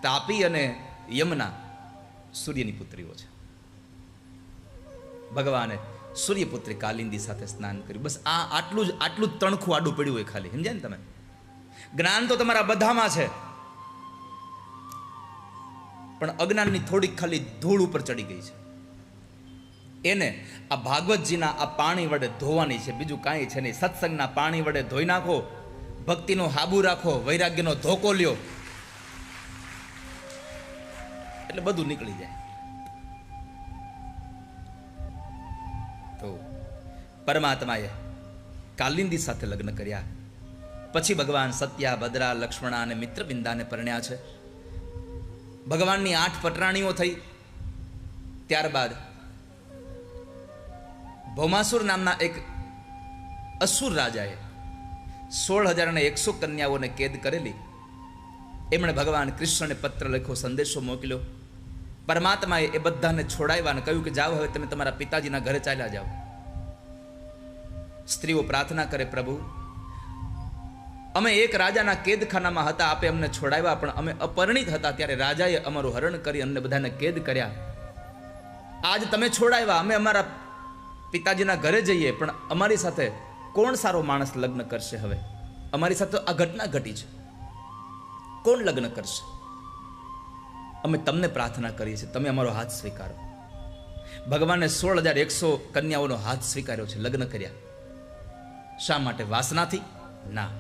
તાપી અને યમુના સૂર્યની પુત્રીઓ છે. ભગવાને સૂર્યપુત્રી કાલિંદી સાથે સ્નાન કર્યું. બસ આટલું જ તણખું આડું પડ્યું હોય ખાલી. સમજ્યા ને તમે? જ્ઞાન તો તમારા બધામાં છે, પણ અજ્ઞાનની થોડીક ખાલી ધૂળ ઉપર ચડી ગઈ છે. એને આ ભાગવતજીના આ પાણી વડે ધોવાની છે, બીજું કાંઈ છે નહીં. સત્સંગના પાણી વડે ધોઈ નાખો, ભક્તિનો હાબુ રાખો, વૈરાગ્યનો ધોકો લ્યો, એટલે બધું નીકળી જાય. તો પરમાત્માએ કાલિંદી સાથે લગ્ન કર્યા. પછી ભગવાન સત્યા, ભદ્રા, લક્ષ્મણા અને મિત્રવિંદાને પરણ્યા છે. ભગવાનની 8 પટરાણીઓ થઈ. ત્યારબાદ ભૌમાસુર નામના એક અસુર રાજાએ 16,100 કન્યાઓને કેદ કરેલી. એમણે ભગવાન કૃષ્ણને પત્ર લખ્યો, સંદેશો મોકલ્યો. પરમાત્માએ એ બધાને છોડાવ્યા અને કહ્યું કે જાઓ, હવે તમે તમારા પિતાજીના ઘરે ચાલ્યા જાઓ. સ્ત્રીઓ પ્રાર્થના કરે, પ્રભુ અમે એક રાજાના કેદખાનામાં હતા, આપે અમને છોડાવ્યા, પણ અમે અપરિણિત હતા ત્યારે રાજાએ અમારું હરણ કરી અમને બધાને કેદ કર્યા. આજ તમે છોડાવ્યા, અમે અમારા પિતાજીના ઘરે જઈએ, પણ અમારી સાથે કોણ સારો માણસ લગ્ન કરશે? હવે અમારી સાથે આ ઘટના ઘટી છે, કોણ લગ્ન કરશે? અમે તમને પ્રાર્થના કરીએ છીએ, તમે અમારો હાથ સ્વીકારો. ભગવાને 16,100 કન્યાઓનો હાથ સ્વીકાર્યો છે, લગ્ન કર્યા. શા માટે? વાસનાથી? ના,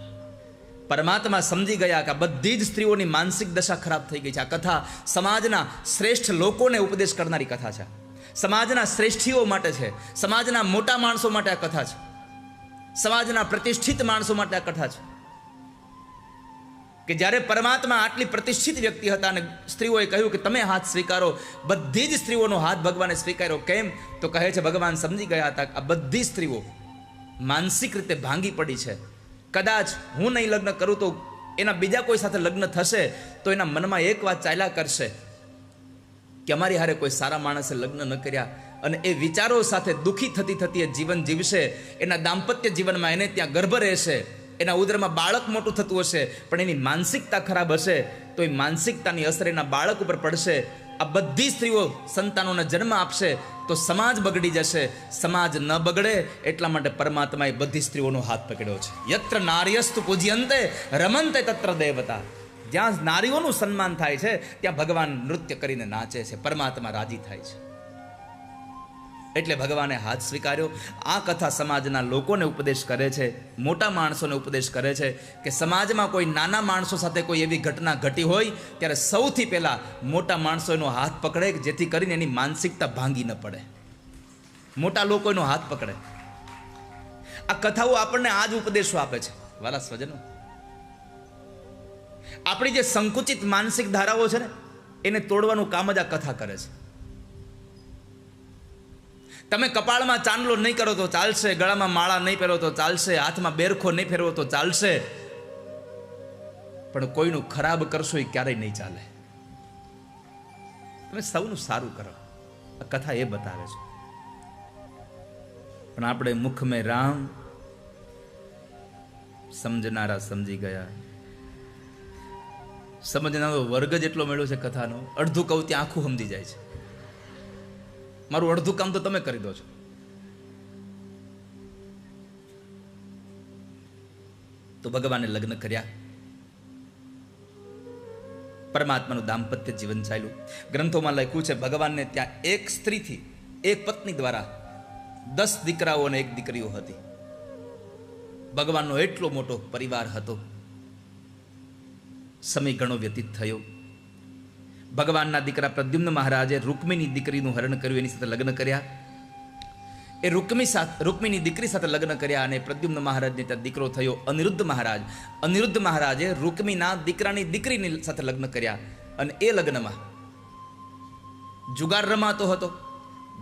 પરમાત્મા સમજી ગયા કે આ બધી જ સ્ત્રીઓની માનસિક દશા ખરાબ થઈ ગઈ છે. આ કથા સમાજના શ્રેષ્ઠ લોકોને ઉપદેશ કરનારી કથા છે. સમાજના શ્રેષ્ઠીઓ માટે છે, સમાજના મોટા માણસો માટે આ કથા છે, સમાજના પ્રતિષ્ઠિત માણસો માટે આ કથા છે. કે જ્યારે પરમાત્મા આટલી પ્રતિષ્ઠિત વ્યક્તિ હતા અને સ્ત્રીઓએ કહ્યું કે તમે હાથ સ્વીકારો, બધી જ સ્ત્રીઓનો હાથ ભગવાને સ્વીકાર્યો. કેમ? તો કહે છે ભગવાન સમજી ગયા હતા કે આ બધી સ્ત્રીઓ માનસિક રીતે ભાંગી પડી છે. કદાચ હું નહીં લગ્ન કરું તો એના બીજા કોઈ સાથે લગ્ન થશે તો એના મનમાં એક વાત ચાલ્યા કરશે કે અમારી હારે કોઈ સારા માણસે લગ્ન ન કર્યા, અને એ વિચારો સાથે દુઃખી થતી થતી એ જીવન જીવશે. એના દાંપત્ય જીવનમાં એને ત્યાં ગર્ભ રહેશે, એના ઉદરમાં બાળક મોટું થતું હશે, પણ એની માનસિકતા ખરાબ હશે તો એ માનસિકતાની અસર એના બાળક ઉપર પડશે. આ બધી સ્ત્રીઓ સંતાનોને જન્મ આપશે તો સમાજ બગડી જશે. સમાજ ન બગડે એટલા માટે પરમાત્માએ બધી સ્ત્રીઓનો હાથ પકડ્યો છે. યત્ર નાર્યસ્તુ પૂજ્યંતે રમંતે તત્ર દેવતા. જ્યાં નારીઓનું સન્માન થાય છે ત્યાં ભગવાન નૃત્ય કરીને નાચે છે, પરમાત્મા રાજી થાય છે. એટલે ભગવાને હાથ સ્વીકાર્યો. આ કથા સમાજના લોકોને ઉપદેશ કરે છે, મોટા માણસોને ઉપદેશ કરે છે કે સમાજમાં કોઈ નાના માણસો સાથે કોઈ એવી ઘટના ઘટી હોય ત્યારે સૌથી પહેલાં મોટા માણસો એનો હાથ પકડે, જેથી કરીને એની માનસિકતા ભાંગી ન પડે. મોટા લોકો એનો હાથ પકડે. આ કથાઓ આપણને આ જ ઉપદેશો આપે છે. વાલા સ્વજનો, આપણી જે સંકુચિત માનસિક ધારાઓ છે ને એને તોડવાનું કામ જ આ કથા કરે છે. તમે કપાળમાં ચાંદલો નહીં કરો તો ચાલશે, ગળામાં માળા નહીં પહેરો તો ચાલશે, હાથમાં બેરખો નહીં ફેરવો તો ચાલશે, પણ કોઈનું ખરાબ કરશો એ ક્યારેય નહીં ચાલે. તમે સૌનું સારું કરો, આ કથા એ બતાવે છે. પણ આપણે મુખ મેં રામ, સમજનારા સમજી ગયા. સમજનારો વર્ગ જેટલો મળ્યો છે કથાનો, અડધું કહું ત્યાં આખું સમજી જાય છે. મારું અડધું કામ તો તમે કરી દો છો. તો ભગવાને લગ્ન કર્યા, પરમાત્માનું દાંપત્ય જીવન ચાલ્યું. ગ્રંથોમાં લખ્યું છે ભગવાનને ત્યાં એક સ્ત્રીથી, એક પત્ની દ્વારા 10 દીકરાઓ અને 1 દીકરીઓ હતી. ભગવાનનો એટલો મોટો પરિવાર હતો. સમય ઘણો વ્યતીત થયો. ભગવાનના દીકરા પ્રદ્યુમ્ન મહારાજે રૂકમીની દીકરીનું હરણ કર્યું, એની સાથે લગ્ન કર્યા. એ રૂકમીની દીકરી સાથે લગ્ન કર્યા અને પ્રદ્યુમ્ન મહારાજને ત્યાં દીકરો થયો અનિરુદ્ધ મહારાજ. અનિરુદ્ધ મહારાજે રૂકમીના દીકરાની દીકરીની સાથે લગ્ન કર્યા અને એ લગ્નમાં જુગાર રમાતો હતો.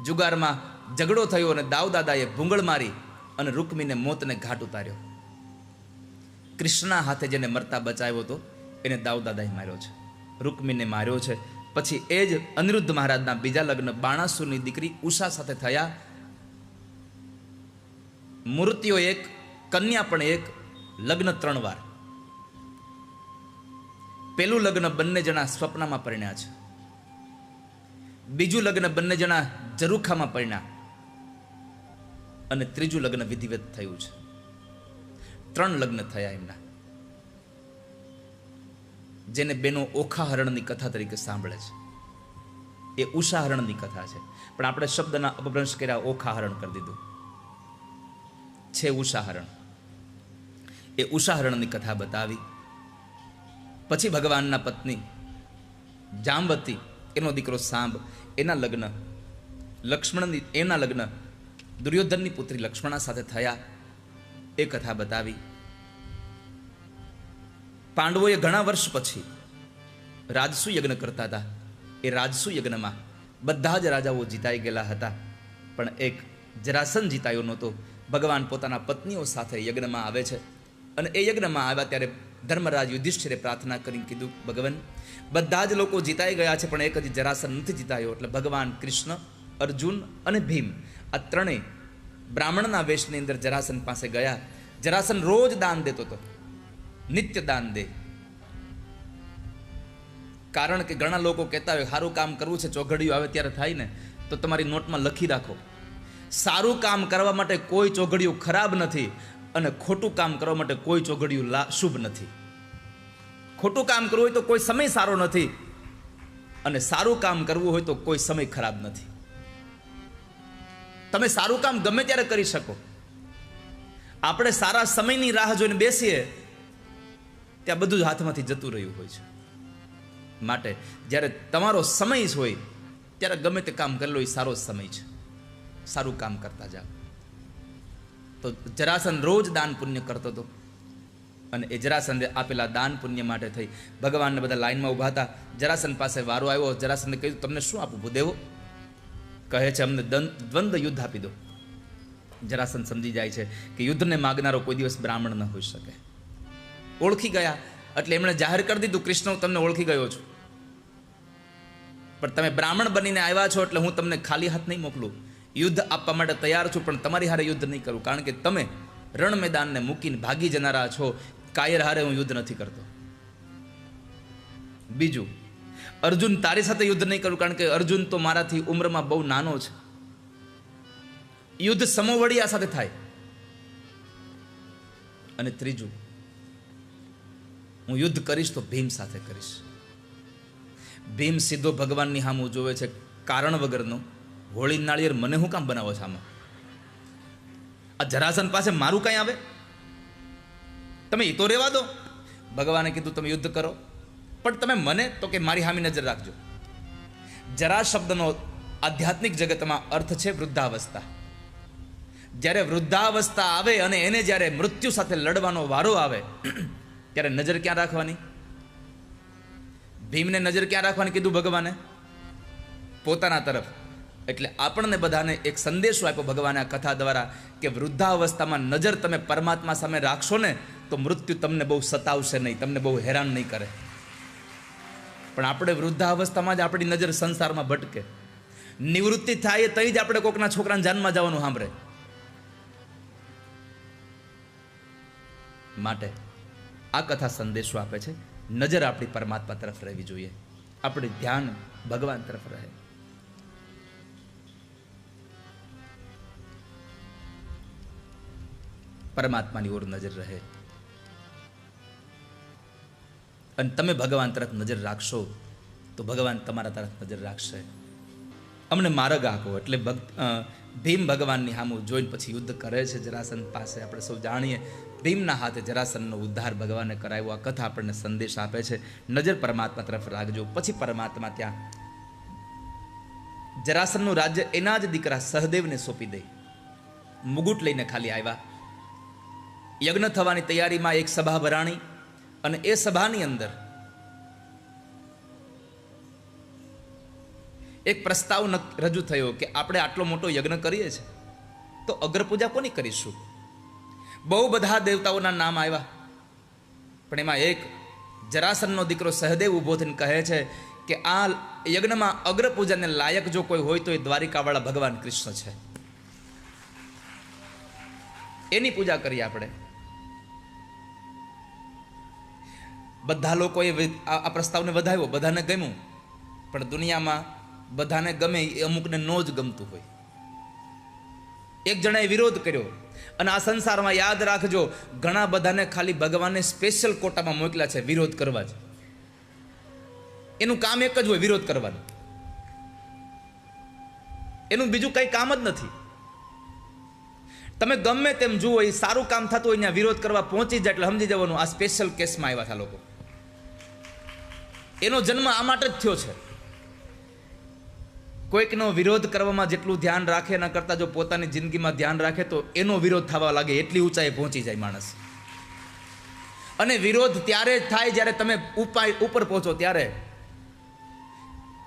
જુગારમાં ઝઘડો થયો અને દાઉદાદાએ ભૂંગળ મારી અને રૂકમીને મોતને ઘાટ ઉતાર્યો. કૃષ્ણના હાથે જેને મરતા બચાવ્યો હતો એને દાઉદાદાએ માર્યો છે, રૂકમીને માર્યો છે. પછી એ જ અનિરુદ્ધ મહારાજના બીજા લગ્ન બાણાસુરની દીકરી ઉષા સાથે થયા. મૂર્તિઓ 1, કન્યા પણ 1, લગ્ન 3 વાર. પેલું લગ્ન બંને જણા સ્વપ્નમાં પરણ્યા છે, બીજું લગ્ન બંને જણા ઝરૂખામાં પરણ્યા, અને ત્રીજું લગ્ન વિધિવત થયું છે. 3 લગ્ન થયા એમના, જેને બેનો ઓખાહરણની કથા તરીકે સાંભળે છે. એ ઉષાહરણની કથા છે, પણ આપણે શબ્દના અપભ્રંશ કર્યા, ઓખાહરણ કરી દીધું છે. ઉષાહરણ, એ ઉષાહરણની કથા બતાવી. પછી ભગવાનના પત્ની જાંબવતી, એનો દીકરો સાંબ, એના લગ્ન લક્ષ્મણની, એના લગ્ન દુર્યોધનની પુત્રી લક્ષ્મણા સાથે થયા, એ કથા બતાવી. પાંડવોએ ઘણા વર્ષ પછી રાજસુ યજ્ઞ કરતા હતા. એ રાજસુ યજ્ઞમાં બધા જ રાજાઓ જીતાઈ ગયેલા હતા, પણ એક જરાસંઘ જીતાયો નહોતો. ભગવાન પોતાના પત્નીઓ સાથે યજ્ઞમાં આવે છે, અને એ યજ્ઞમાં આવ્યા ત્યારે ધર્મરાજ યુધિષ્ઠિરે પ્રાર્થના કરીને કીધું, ભગવાન બધા જ લોકો જીતાઈ ગયા છે, પણ એક હજી જરાસંઘ નથી જીતાયો. એટલે ભગવાન કૃષ્ણ, અર્જુન અને ભીમ, આ ત્રણેય બ્રાહ્મણના વેશની અંદર જરાસંઘ પાસે ગયા. જરાસંઘ રોજ દાન દેતો હતો, નિત્ય દાન દે. કારણ કે ઘણા લોકો કહેતા હોય સારું કામ કરવું છે, ચોઘડિયું આવે ત્યારે થાય ને, તો તમારી નોટમાં લખી રાખો, સારું કામ કરવા માટે કોઈ ચોઘડિયું ખરાબ નથી, અને ખોટું કામ કરવા માટે કોઈ ચોઘડિયું શુભ નથી. ખોટું કામ કરવું હોય તો કોઈ સમય સારો નથી, અને સારું કામ કરવું હોય તો કોઈ સમય ખરાબ નથી. તમે સારું કામ ગમે ત્યારે કરી શકો. આપણે સારા સમયની રાહ જોઈને બેસીએ ત્યાં બધું જ હાથમાંથી જતું રહ્યું હોય છે. માટે જ્યારે તમારો સમય હોય ત્યારે ગમે તે કામ કરી લો, એ સારો સમય છે, સારું કામ કરતા જાઓ. તો જરાસંઘ રોજ દાન પુણ્ય કરતો હતો, અને એ જરાસંઘે આપેલા દાન પુણ્ય માટે થઈ ભગવાનને બધા લાઈનમાં ઊભા હતા. જરાસંઘ પાસે વારો આવ્યો. જરાસંઘે કહ્યું, તમને શું આપું ભૂદેવો? કહે છે, અમને દ્વંદ્વ યુદ્ધ આપી દો. જરાસંઘ સમજી જાય છે કે યુદ્ધને માગનારો કોઈ દિવસ બ્રાહ્મણ ન હોઈ શકે. ઓળખી ગયા એટલે એમણે જાહેર કરી દીધું, કૃષ્ણ હું તમને ઓળખી ગયો છું, પણ તમે બ્રાહ્મણ બનીને આવ્યા છો એટલે હું તમને ખાલી હાથ નહીં મોકલું. યુદ્ધ આપવા માટે તૈયાર છું, પણ તમારી હારે યુદ્ધ નહીં કરું, કારણ કે તમે રણ મેદાનને મૂકીને ભાગી જનારા છો. કાયર હારે હું યુદ્ધ નથી કરતો. બીજું, અર્જુન તારી સાથે યુદ્ધ નહીં કરું, કારણ કે અર્જુન તો મારાથી ઉંમરમાં બહુ નાનો છે. યુદ્ધ સમોવડિયા સાથે થાય. અને ત્રીજું, હું યુદ્ધ કરીશ તો ભીમ સાથે કરીશ. ભીમ સીધો ભગવાનની સામું જોવે છે, કારણ વગરનો. હોળી નાળિયેર મને હું કામ બનાવો છો આમાં? આ જરાસંઘ પાસે મારું કઈ આવે? તમે એ તો રહેવા દો. ભગવાને કીધું તમે યુદ્ધ કરો, પણ તમે મને તો કે મારી સામે નજર રાખજો. જરા શબ્દનો આધ્યાત્મિક જગતમાં અર્થ છે વૃદ્ધાવસ્થા. જ્યારે વૃદ્ધાવસ્થા આવે અને એને જ્યારે મૃત્યુ સાથે લડવાનો વારો આવે ત્યારે નજર ક્યાં રાખવાની? ભીમને નજર ક્યાં રાખવાની કીધું ભગવાને? પોતાના તરફ. એટલે આપણને બધાને એક સંદેશો આપ્યો ભગવાને આ કથા દ્વારા કે વૃદ્ધાવસ્થામાં નજર તમે પરમાત્મા સામે રાખશો ને તો મૃત્યુ તમને બહુ સતાવશે નહીં, તમને બહુ હેરાન નહીં કરે. પણ આપણે વૃદ્ધાવસ્થામાં જ આપણી નજર સંસારમાં ભટકે. નિવૃત્તિ થાય તઈ જ આપણે કોકના છોકરાને જાનમાં જવાનું સાંભળે. માટે આ કથા સંદેશો આપે છે, નજર આપણી પરમાત્મા તરફ રહેવી જોઈએ, આપણું ધ્યાન ભગવાન તરફ રહે. પરમાત્માની ઓર નજર રહે, અને તમે ભગવાન તરફ નજર રાખશો તો ભગવાન તમારા તરફ નજર રાખશે. અમને માર્ગ આપો. એટલે ભીમ ભગવાનની સામું જોઈને પછી યુદ્ધ કરે છે જરાસંઘ પાસે. આપણે સૌ જાણીએ ભીમના હાથે જરાસંઘનો ઉદ્ધાર ભગવાને કરાવ્યો. આ કથા આપણને સંદેશ આપે છે, નજર પરમાત્મા તરફ રાખજો. પછી પરમાત્મા ત્યાં જરાસંઘનું રાજ્ય એના જ દીકરા સહદેવને સોંપી દે. મુગુટ લઈને ખાલી આવ્યા. યજ્ઞ થવાની તૈયારીમાં એક સભા ભરાણી, અને એ સભાની અંદર એક પ્રસ્તાવ રજૂ થયો કે આપણે આટલો મોટો યજ્ઞ કરીએ છીએ તો અગ્રપૂજા કોની કરીશું? બહુ બધા દેવતાઓના નામ આવ્યા, પણ એમાં એક જરાસંઘનો દીકરો સહદેવ ઊભો થઈને કહે છે કે આ યજ્ઞમાં અગ્રપૂજાને લાયક જો કોઈ હોય તો એ દ્વારિકાવાળા ભગવાન કૃષ્ણ છે, એની પૂજા કરીએ આપણે. બધા લોકોએ આ પ્રસ્તાવને વધાવ્યો, બધાને ગમ્યું, પણ દુનિયામાં બધાને ગમે એ અમુકને ન જ ગમતું હોય. એક જણાએ વિરોધ કર્યો. અને આ સંસારમાં યાદ રાખજો, ઘણા બધાને ખાલી ભગવાને સ્પેશિયલ કોટામાં મોકલ્યા છે વિરોધ કરવા જ. એનું કામ એક જ હોય, વિરોધ કરવાનું. એનું બીજું કઈ કામ જ નથી. તમે ગમે તેમ જુઓ, એ સારું કામ થતું હોય ત્યાં વિરોધ કરવા પહોંચી જાય એટલે સમજી જવાનું આ સ્પેશિયલ કેસમાં આવ્યા હતા લોકો. એનો જન્મ આ માટે જ થયો છે. કોઈકનો વિરોધ કરવામાં જેટલું ધ્યાન રાખે એના કરતાં જો પોતાની જિંદગીમાં ધ્યાન રાખે તો એનો વિરોધ થવા લાગે, એટલી ઊંચાઈએ પહોંચી જાય માણસ. અને વિરોધ ત્યારે જ થાય જ્યારે તમે ઉપર પહોંચો. ત્યારે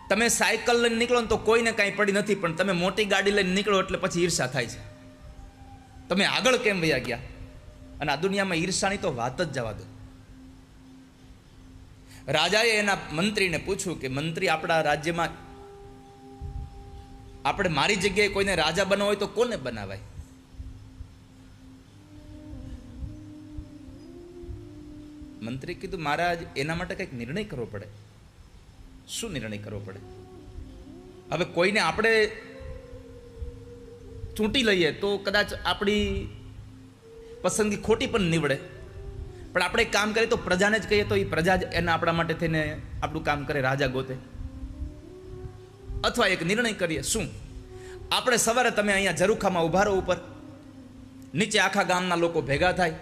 તમે સાયકલ લઈને નીકળો ને તો કોઈને કાંઈ પડી નથી, પણ તમે મોટી ગાડી લઈને નીકળો એટલે પછી ઈર્ષા થાય છે. તમે આગળ કેમ વયા ગયા? અને આ દુનિયામાં ઈર્ષાની તો વાત જ જવા દો. રાજાએ એના મંત્રીને પૂછ્યું કે મંત્રી, આપણા રાજ્યમાં આપણે મારી જગ્યાએ કોઈને રાજા બનાવવો હોય તો કોને બનાવાય? મંત્રી કીધું, મહારાજ એના માટે કંઈક નિર્ણય કરવો પડે. શું નિર્ણય કરવો પડે? હવે કોઈને આપણે ચૂંટી લઈએ તો કદાચ આપણી પસંદગી ખોટી પણ નીવડે, પણ આપણે એક કામ કરીએ તો પ્રજાને જ કહીએ તો એ પ્રજા જ એના આપણા માટે થઈને આપણું કામ કરે, રાજા ગોતે. અથવા એક નિર્ણય કરીએ. શું? આપણે સવારે તમે અહીંયા ઝરૂખામાં ઉભા રહો ઉપર, નીચે આખા ગામના લોકો ભેગા થાય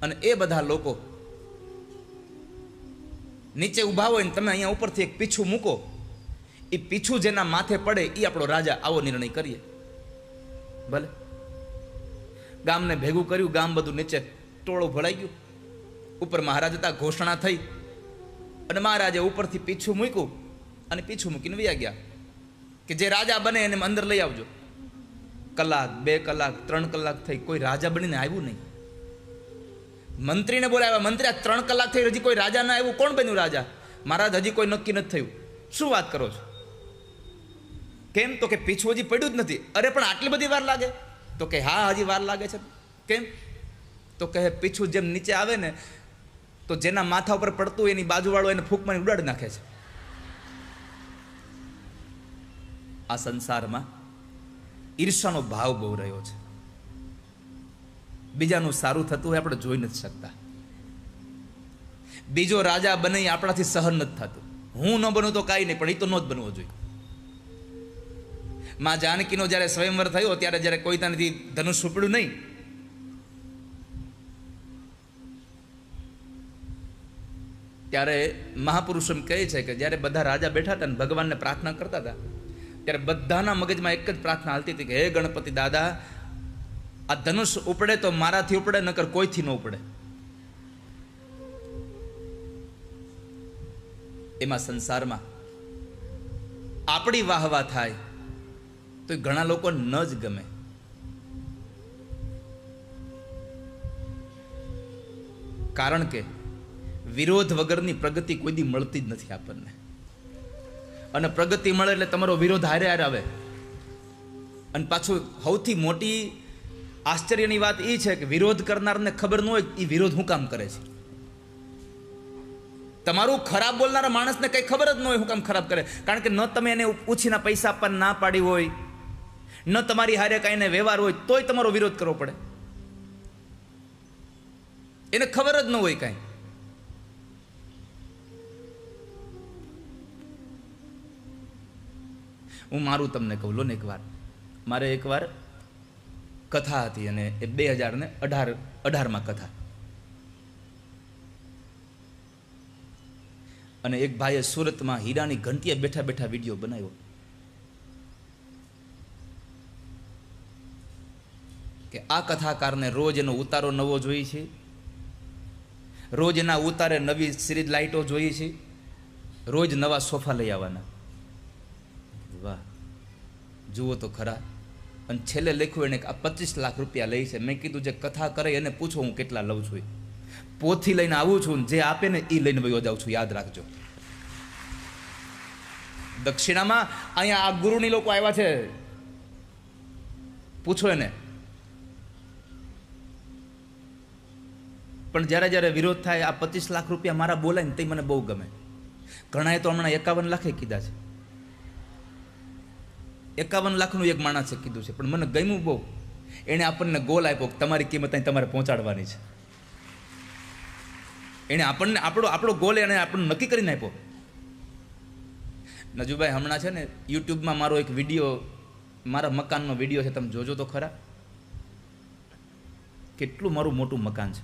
અને એ બધા લોકો નીચે ઊભા હોય ને તમે અહીંયા ઉપરથી એક પીછું મૂકો, એ પીછું જેના માથે પડે એ આપણો રાજા. આવો નિર્ણય કરીએ. ભલે. ગામને ભેગું કર્યું, ગામ બધું નીચે ટોળું ભળાઈ ગયું. ઉપર મહારાજ હતા, ઘોષણા થઈ અને મહારાજે ઉપરથી પીછું મૂક્યું અને પીછું મૂકીને વયા ગયા કે જે રાજા બને એને અંદર લઈ આવજો. કલાક, 2 કલાક, 3 કલાક થઈ, કોઈ રાજા બનીને આવ્યું નહીં. મંત્રીને બોલાવ્યા, મંત્રી આ 3 કલાક થઈ હજી કોઈ રાજા ના આવ્યું, કોણ બન્યું રાજા? મહારાજ હજી કોઈ નક્કી નથી થયું. શું વાત કરો છો? કેમ? તો કે પીછું હજી પડ્યું જ નથી. અરે પણ આટલી બધી વાર લાગે? તો કે હા, હજી વાર લાગે છે. કેમ? તો કહે પીછું જેમ નીચે આવે ને તો જેના માથા ઉપર પડતું એની બાજુવાળો એને ફૂંક મારી ઉડાડી નાખે છે. આ સંસારમાં ઈર્ષાનો ભાવ બહુ રહ્યો છે. બીજાનું સારું થતું હોય આપણે જોઈ નથી શકતા. બીજો રાજા બને આપણાથી સહન નથી થતું. હું ન બનું તો કાંઈ નહીં, પણ એ તો ન જ બનવો જોઈએ. માં જાનકીનો જ્યારે સ્વયંવર થયો ત્યારે જ્યારે કોઈ ત્યાંથી ધનુષ ઉપડ્યું નહીં, ત્યારે મહાપુરુષો એમ કહે છે કે જ્યારે બધા રાજા બેઠા હતા ને ભગવાનને પ્રાર્થના કરતા હતા ત્યારે બધાના મગજમાં એક જ પ્રાર્થના હાલતી હતી કે હે ગણપતિ દાદા, આ ધનુષ ઉપડે તો મારાથી ઉપડે, નકર કોઈથી ન ઉપડે. એમાં સંસારમાં આપણી વાહવા થાય તો ઘણા લોકો ન જ ગમે. કારણ કે વિરોધ વગરની પ્રગતિ કોઈ દી મળતી જ નથી આપણને. અને પ્રગતિ મળે એટલે તમારો વિરોધ હારે હારે આવે. અને પાછું સૌથી મોટી આશ્ચર્યની વાત એ છે કે વિરોધ કરનારને ખબર ન હોય એ વિરોધ હું કામ કરે છે. તમારું ખરાબ બોલનારા માણસને કંઈ ખબર જ ન હોય હું કામ ખરાબ કરે. કારણ કે ન તમે એને પૂછીને પૈસા આપવા ના પાડી હોય, ન તમારી હારે કાંઈને વ્યવહાર હોય, તોય તમારો વિરોધ કરવો પડે. એને ખબર જ ન હોય કાંઈ. હું મારું તમને કહું લો ને, એકવાર મારે એકવાર કથા હતી અને એ 2018માં કથા. અને એક ભાઈએ સુરતમાં હીરાની ઘંટીએ બેઠા બેઠા વિડીયો બનાવ્યો કે આ કથાકારને રોજ એનો ઉતારો નવો જોઈએ છે, રોજ એના ઉતારે નવી સિરીઝ લાઇટો જોઈએ છે, રોજ નવા સોફા લઈ આવવાના. વાહ, જુઓ તો ખરા. અને છેલ્લે લખ્યું એને આ 25 લાખ રૂપિયા લઈ છે. મેં કીધું જે કથા કરે એને પૂછો હું કેટલા લઉં છું. પોથી લઈને આવું છું, જે આપે ને એ લઈને વયો જાઉં છું, યાદ રાખજો. દક્ષિણામાં અહીંયા આ ગુરુની લોકો આવ્યા છે, પૂછો એને. પણ જ્યારે જ્યારે વિરોધ થાય, આ 25 લાખ રૂપિયા મારા બોલાય ને તે મને બહુ ગમે. ઘણાએ તો હમણાં 51 લાખે કીધા છે. 51 લાખનું એક માણસે કીધું છે, પણ મને ગમ્યું બહુ. એણે આપણને ગોલ આપ્યો કે તમારી કિંમત અહીં તમારે પહોંચાડવાની છે. એણે આપણને આપણો ગોલ એણે આપણને નક્કી કરીને આપ્યો. નજુભાઈ હમણાં છે ને યુટ્યુબમાં મારો એક વિડીયો, મારા મકાનનો વિડીયો છે, તમે જોજો તો ખરા. કેટલું મારું મોટું મકાન છે,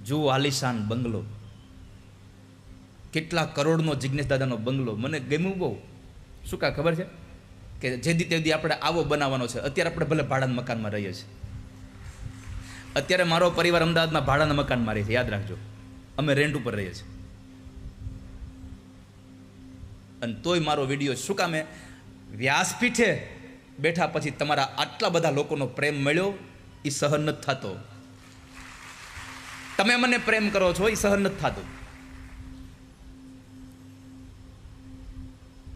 જુઓ આલિશાન બંગલો, કેટલા કરોડનો જિગ્નેશ દાદાનો બંગલો. મને ગમ્યું બહુ. શું કા ખબર છે કે જેદી તેદી આપણે આવો બનાવવાનો છે. અત્યારે આપણે ભલે ભાડાના મકાનમાં રહીએ છીએ. અત્યારે મારો પરિવાર અમદાવાદમાં ભાડાના મકાનમાં રહે છે, યાદ રાખજો. અમે રેન્ટ ઉપર રહીએ છીએ. અને તોય મારો વિડીયો શું કામે વ્યાસપીઠે બેઠા પછી તમારા આટલા બધા લોકોનો પ્રેમ મળ્યો, એ સહન નથી થતો. તમે મને પ્રેમ કરો છો, એ સહન નથી થતું.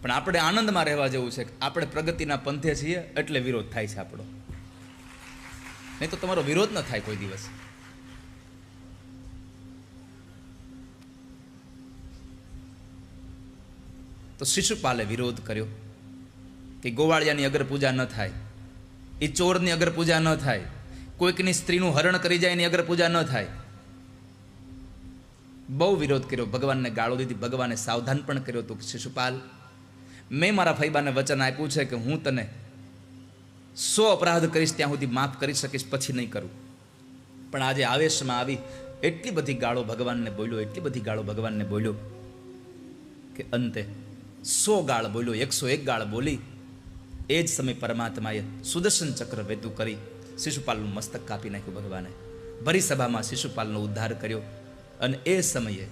પણ આપણે આનંદમાં રહેવા જેવું છે. આપણે પ્રગતિના પંથે છીએ એટલે વિરોધ થાય છે આપણો. નહીં તો તમારો વિરોધ ન થાય કોઈ દિવસ. તો શિશુપાલે વિરોધ કર્યો કે ગોવાળિયાની અગર પૂજા ન થાય, એ ચોરની અગર પૂજા ન થાય, કોઈકની સ્ત્રીનું હરણ કરી જાય એની અગર પૂજા ન થાય. બહુ વિરોધ કર્યો, ભગવાનને ગાળો દીધી. ભગવાને સાવધાન પણ કર્યો હતું કે શિશુપાલ, મેં મારા ફૈબાને વચન આપ્યું છે કે હું તને 100 અપરાધ કરીશ ત્યાં સુધી માફ કરી શકીશ, પછી નહીં કરું. પણ આજે આવેશમાં આવી એટલી બધી ગાળો ભગવાનને બોલ્યો, એટલી બધી ગાળો ભગવાનને બોલ્યો કે અંતે 100 ગાળ બોલ્યો, 101 ગાળ બોલી. એ જ સમય પરમાત્માએ સુદર્શન ચક્ર વેતું કરી શિશુપાલનું મસ્તક કાપી નાખ્યું. ભગવાને ભરી સભામાં શિશુપાલનો ઉદ્ધાર કર્યો. અને એ સમયે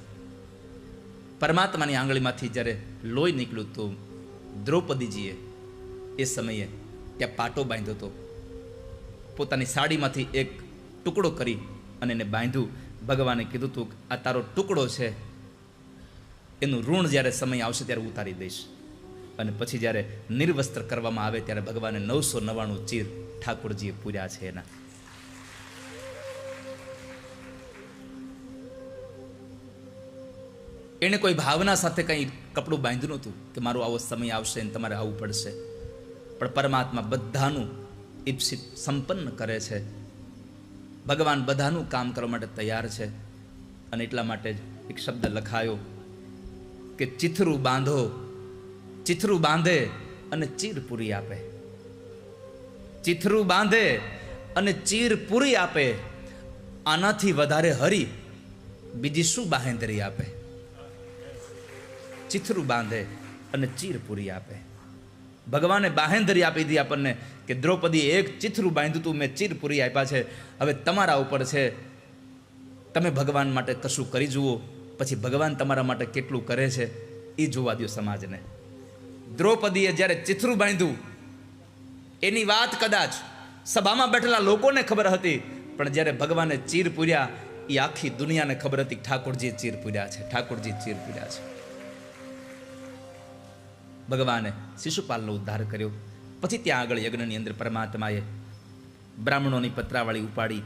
પરમાત્માની આંગળીમાંથી જ્યારે લોહી નીકળ્યું તો દ્રૌપદીજીએ એ સમયે ત્યાં પાટો બાંધ્યો હતો. પોતાની સાડીમાંથી એક ટુકડો કરી અને એને બાંધ્યું. ભગવાને કીધું હતું આ તારો ટુકડો છે, એનું ઋણ જ્યારે સમય આવશે ત્યારે ઉતારી દઈશ. અને પછી જ્યારે નિર્વસ્ત્ર કરવામાં આવે ત્યારે ભગવાને 999 ચીર ઠાકોરજીએ પૂર્યા છે એના. એને કોઈ ભાવના સાથે કંઈ કપડું બાંધ્યું નહોતું કે મારો આવો સમય આવશે ને તમારે આવવું પડશે. પણ પરમાત્મા બધાનું ઈપ્સિત સંપન્ન કરે છે. ભગવાન બધાનું કામ કરવા માટે તૈયાર છે. અને એટલા માટે જ એક શબ્દ લખાયો કે ચિથરું બાંધો, ચિથરું બાંધે અને ચીર પૂરી આપે. ચિથરું બાંધે અને ચીર પૂરી આપે. આનાથી વધારે હરી બીજી શું બાહેંધરી આપે? ચિથરું બાંધે અને ચીર પૂરી આપે. ભગવાને બાહેંધરી આપી દી આપણને કે દ્રૌપદી એક ચિથરું બાંધ્યું તું, મેં ચીર પૂરી આપ્યા છે. હવે તમારા ઉપર છે, તમે ભગવાન માટે કશું કરી જુઓ, પછી ભગવાન તમારા માટે કેટલું કરે છે એ જોવા દો સમાજને. દ્રૌપદીએ જ્યારે ચિથરું બાંધ્યું એની વાત કદાચ સભામાં બેઠેલા લોકોને ખબર હતી, પણ જ્યારે ભગવાને ચીર પૂર્યા એ આખી દુનિયાને ખબર હતી ઠાકોરજીએ ચીર પૂર્યા છે, ઠાકોરજી ચીર પૂર્યા છે. ભગવાને શિશુપાલનો ઉદ્ધાર કર્યો. પછી ત્યાં આગળ યજ્ઞની અંદર પરમાત્માએ બ્રાહ્મણોની પત્રાવાળી ઉપાડી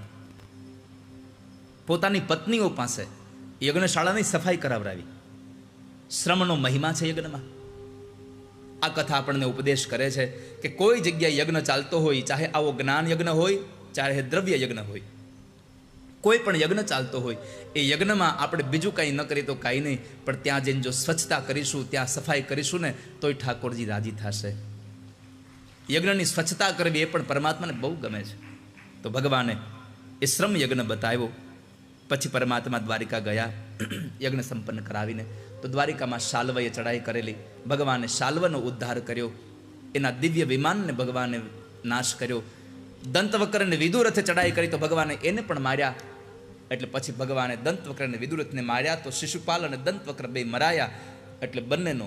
પોતાની પત્નીઓ પાસે યજ્ઞશાળાની સફાઈ કરાવરાવી. શ્રમનો મહિમા છે યજ્ઞમાં. આ કથા આપણને ઉપદેશ કરે છે કે કોઈ જગ્યાએ યજ્ઞ ચાલતો હોય, ચાહે આવો જ્ઞાન યજ્ઞ હોય, ચાહે દ્રવ્ય યજ્ઞ હોય, કોઈ પણ યજ્ઞ ચાલતો હોય, એ યજ્ઞમાં આપણે બીજું કંઈ ન કરીએ તો કાંઈ નહીં, પણ ત્યાં જઈને જો સ્વચ્છતા કરીશું, ત્યાં સફાઈ કરીશું ને તોય ઠાકોરજી રાજી થશે. યજ્ઞની સ્વચ્છતા કરવી એ પણ પરમાત્માને બહુ ગમે છે. તો ભગવાને એ શ્રમ યજ્ઞ બતાવ્યો. પછી પરમાત્મા દ્વારિકા ગયા યજ્ઞ સંપન્ન કરાવીને. તો દ્વારિકામાં શાલ્વએ ચડાઈ કરેલી. ભગવાને શાલ્વનો ઉદ્ધાર કર્યો. એના દિવ્ય વિમાનને ભગવાને નાશ કર્યો. દંતવક્રને વિદુરથે ચડાઈ કરી તો ભગવાને એને પણ માર્યા. એટલે પછી ભગવાને દંતવક્રને વિદુરથને માર્યા તો શિશુપાલ અને દંતવક્ર બે મરાયા. એટલે બંનેનો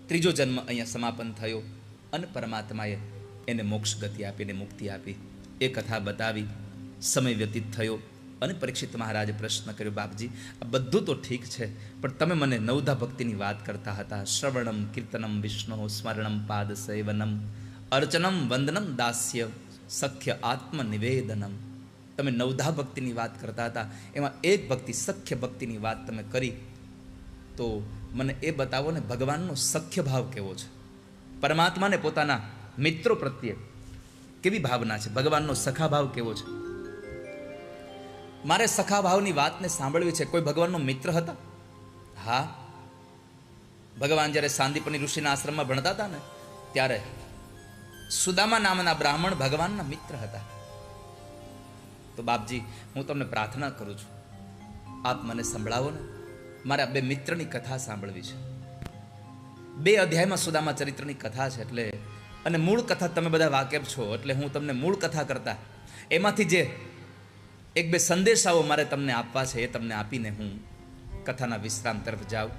ત્રીજો જન્મ અહીંયા સમાપન થયો અને પરમાત્માએ એને મોક્ષ ગતિ આપી, એને મુક્તિ આપી. એ કથા બતાવી. સમય વ્યતીત થયો અને પરીક્ષિત મહારાજે પ્રશ્ન કર્યો, બાપજી આ બધું તો ઠીક છે, પણ તમે મને નવધા ભક્તિની વાત કરતા હતા. શ્રવણમ કીર્તનમ વિષ્ણુ સ્મરણમ પાદ સેવનમ અર્ચનમ વંદનમ દાસ્ય સખ્ય આત્મનિવેદનમ. તમે નવધા ભક્તિની વાત કરતા હતા, એમાં એક ભક્તિ સખ્ય ભક્તિની વાત તમે કરી, તો મને એ બતાવો ને ભગવાનનો સખ્ય ભાવ કેવો છે, પરમાત્માને પોતાના મિત્રો પ્રત્યે કેવી ભાવના છે, ભગવાનનો સખા ભાવ કેવો છે. મારે સખા ભાવની વાતને સાંભળવી છે. કોઈ ભગવાનનો મિત્ર હતા? હા, ભગવાન જ્યારે સાંદીપની ઋષિના આશ્રમમાં ભણતા હતા ને, ત્યારે સુદામા નામના બ્રાહ્મણ ભગવાનના મિત્ર હતા. તો બાપજી, હું તમને પ્રાર્થના કરું છું, આપ મને સંભળાવો ને, મારે આ બે મિત્રની કથા સાંભળવી છે. 2 અધ્યાયમાં સુદામા ચરિત્રની કથા છે, એટલે અને મૂળ કથા તમે બધા વાકેફ છો, એટલે હું તમને મૂળ કથા કરતા એમાંથી જે 1-2 સંદેશાઓ મારે તમને આપવા છે, એ તમને આપીને હું કથાના વિશ્રામ તરફ જાઉં.